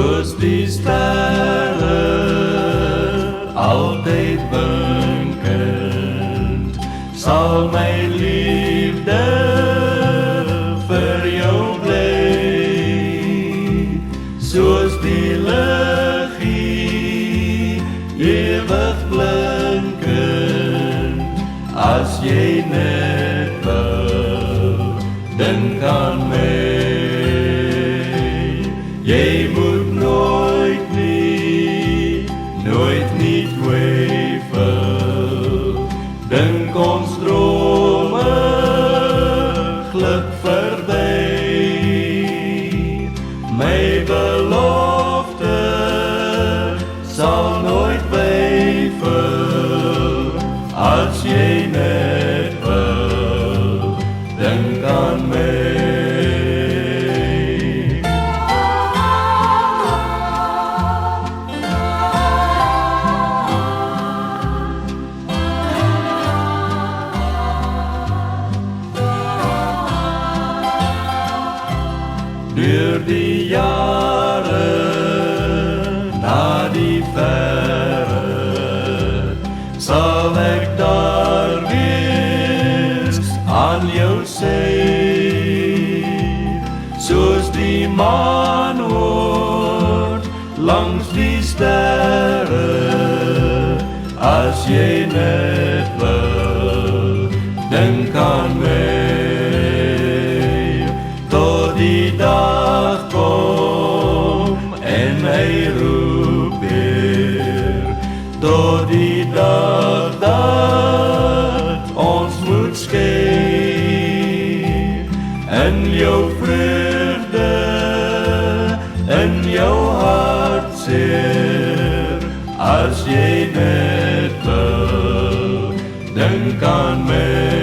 soos die sterre, altyd winkend, sal my liefde vir jou bly, soos die liggie, ewig blinkend, as jy net wil, dink aan my. Jy moet nooit nie twyfel, dink ons drome glip verby. My belofte sal nooit wyfel, as jy net wil, dink aan my. Deur die jare, na die verre, sal ek daar wees aan jou sy, soos die maan word langs die sterre, as jy net wil, dink aan my. Die dag kom en my roep weer, tot die dag dat ons moet skei, in jou vreugde, in jou hartseer, as jy net wil, dink aan my.